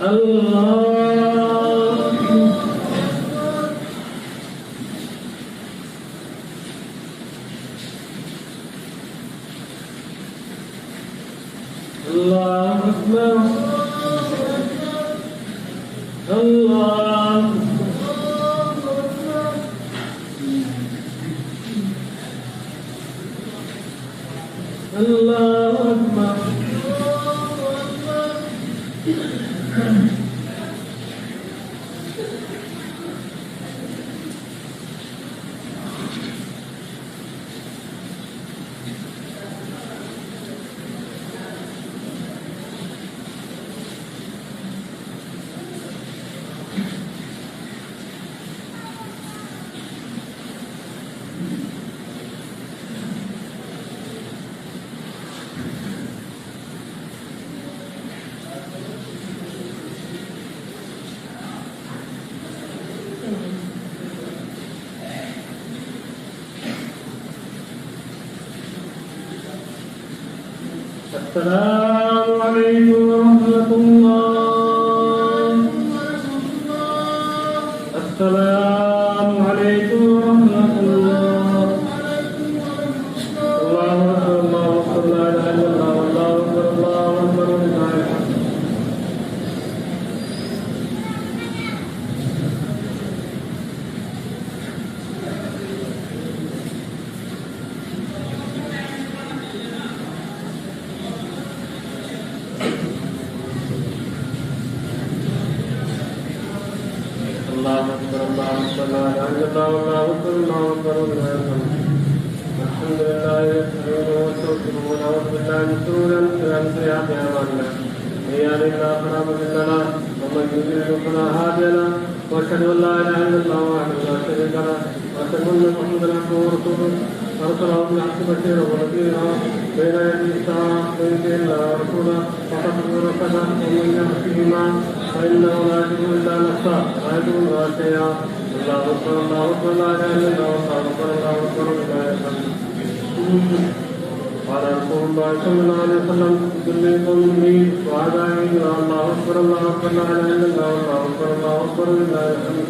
Allahu Akbar, Allahu Akbar. السلام عليكم ورحمة الله. السلام عليكم ورحمة الله. الله أكبر، الله أكبر، لا إله إلا الله، الله أكبر، الله أكبر ولله الحمد. الله أكبر، الله أكبر، لا إله إلا الله، الله أكبر، الله أكبر ولله الحمد. الحمد لله نستعينه ونستغفره ونعوذ بالله من شرور أنفسنا ومن سيئات أعمالنا. من يهده الله فلا مضل له ومن يضلل فلا هادي له. وأشهد أن لا إله إلا الله وحده لا شريك له وأشهد أن محمدا عبده ورسوله أرسله بالحق بشيرا ونذيرا بين يدي الساعة ويطيع الله ورسوله فقد رشد. ومن يعص بهما فإنه لا يضر إلا نفسه لا يضر الله شيئا. الله أكبر، الله أكبر، لا إله إلا الله، الله أكبر، الله أكبر ولله الحمد. قال رسول الله صلى الله عليه وسلم كل قوم وهذا الله أكبر، الله أكبر، لا إله إلا الله، الله أكبر، الله أكبر ولله الحمد.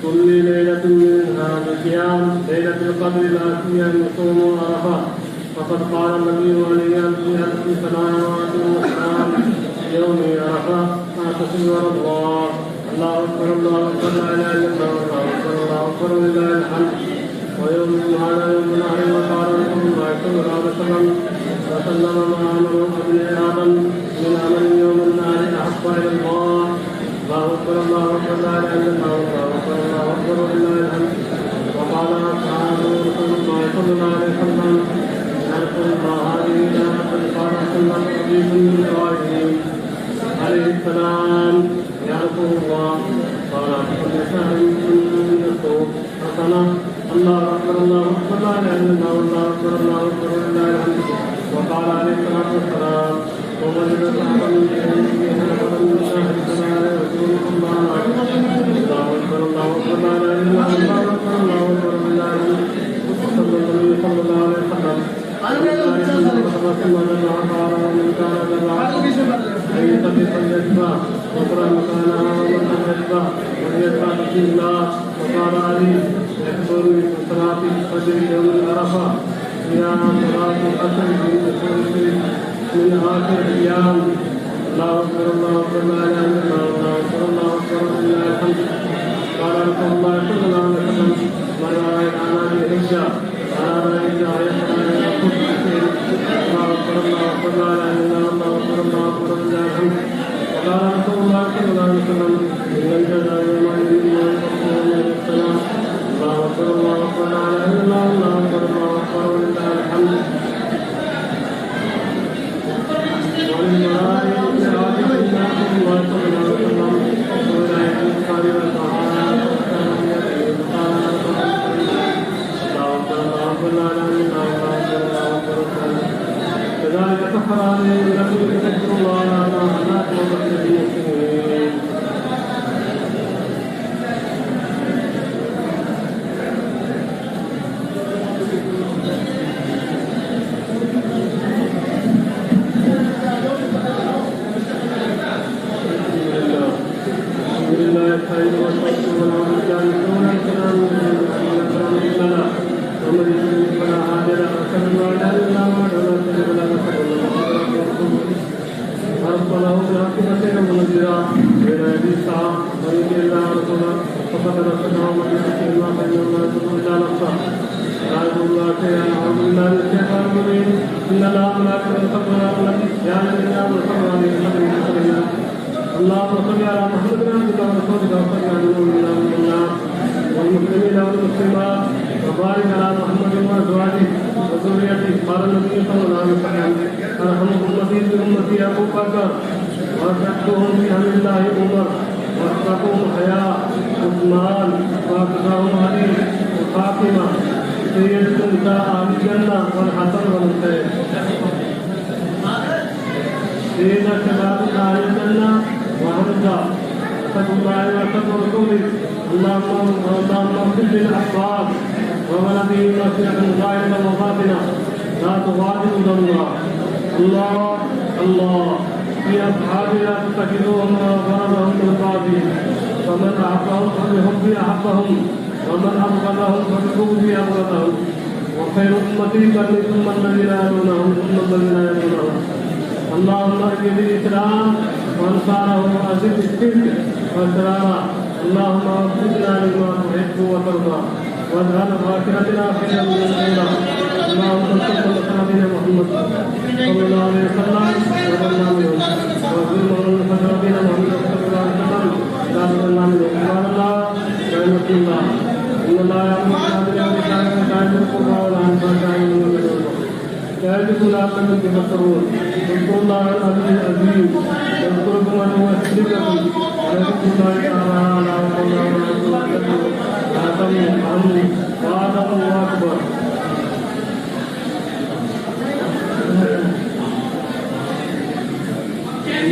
كل ليلة منها بصيام ليلة القدر لا صيام يصوم عرفة. فقد قال النبي عليه الصلاة والسلام يوم عرفة اعتصم على الله. الله أكبر، الله أكبر، لا إله إلا الله، الله أكبر، الله أكبر ولله الحمد. ويوم هذا يوم النحر. وقال رسول الله صلى الله عليه وسلم ما أمر أبناء آدم من عمل يوم النحر أحب إلى الله. الله أكبر، الله أكبر، لا إله إلا الله، الله أكبر، الله أكبر ولله الحمد. وقال أصحاب رسول الله صلى الله عليه وسلم يا رسول الله هذه دعوة قال صلى الله عليه وسلم من قائله السلام يا رسول الله قال كل شهر يصوم حسنة الله أكبر الله أكبر لا إله إلا الله والله أكبر الله أكبر ولله الحمد وقال عليه الصلاة والسلام ومن يتقبل من شهر فلا يرجو الله الله أكبر الله أكبر لا إله إلا الله أكبر الله أكبر ولله الحمد صلى الله عليه وسلم ومن كان فليتبع وقرأ مكانها ومن يتبع وليتبع بسم الله وقال علي يحضر من صلاة الفجر يوم عرفة صيام صلاة العصر من آخر الأيام الله أكبر الله أكبر لا إله إلا الله الله أكبر الله أكبر ولله الحمد قال رسول الله صلى الله عليه وسلم من رأى الأعمال بالحجة على رأيت آية الله أكبر الله أكبر لا إله إلا الله أكبر الله أكبر ولله الحمد وقال رسول الله صلى الله عليه وسلم إن الجزاء يومئذ السلام الله أكبر الله أكبر لا إله إلا الله الله أكبر الله أكبر ولله الحمد وللملائكة الله صلى الله عليه وسلم وولاية البخاري والطهارة كذلك سخر عليه لكم لتذكروا الله على أعناق وبشر المسلمين الحمد لله الخير والفضل والعافية يكون الكلام لنا ومن يضلل فلا هادي له واشهد ان لا اله الا الله وحده لا شريك له واشهد ان محمدا رسول الله ارسله بالحق بشيرا ونذيرا بين يدي الساعه ومن يطع الله ورسوله فقد رشد ومن يعص الله فان الله يضر الا نفسه لا يضر الله شيئا اعوذ بالله من الشيطان الرجيم ان الله ملائكته يصلون على النبي يا الذين امنوا صلوا عليه وسلموا اللهم صل على محمد عبدك ورسولك وصل على المؤمنين والمسلمين والمسلمات وبارك على محمد وازواجه وذريته قال النبي صلى الله عليه وسلم ارحم امتي بامتي ابو بكر واشدهم بامر الله عمر واتقوهم حياء عثمان واكثرهم علي وفاطمه سيد نساء اهل الجنه والحسن والحسين سيد شباب اهل الجنه وحمزه اتقوا الله واتقوا رسوله اللهم اغفر للاحباب وولده مغفرة ظاهرة وباطنة لا تغادر ذنبا الله الله في أصحابنا تتخذوهم وأغفارهم بالقاضي فمن أحبهم فبحب أحبهم ومن أبغضهم فببغض أبغضهم وخير أمتي قرني ثم الذين يلونهم ثم الذين يلونهم اللهم أجل الإسلام وأنصاره وأزل الشرك والضلالة اللهم وفقنا لما تحب وترضى واجعل آخرتنا خيرا من الأولى اللهم صل على نبينا محمد صلى الله عليه وسلم وسلم عليه وسلم نبينا محمد صلى الله عليه وسلم لا تقل سبحان الله ورحمة الله إن الله يأمر بالعدل والإحسان وإيتاء ذي القربى واليتامى والمساكين يعظكم لعلكم تذكرون اذكروا الله العلي العظيم يذكركم وهو يذكركم ويذكر الله تعالى لا حول ولا قوة إلا بالله وعده الله أكبر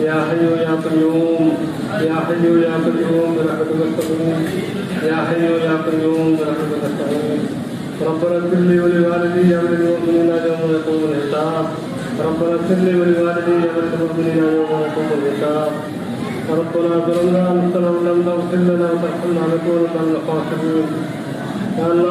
يا حي يا قيوم يا حي يا قيوم برحمتك نستغيث يا حي يا قيوم برحمتك نستغيث ربنا اغفر لي ولوالدي وللمؤمنين يوم يقوم الحساب ربنا اغفر لي ولوالدي وللمؤمنين يوم يقوم الحساب ربنا ظلمنا انفسنا ولم تغفر لنا وترحمنا لنكونن من الخاسرين يا الله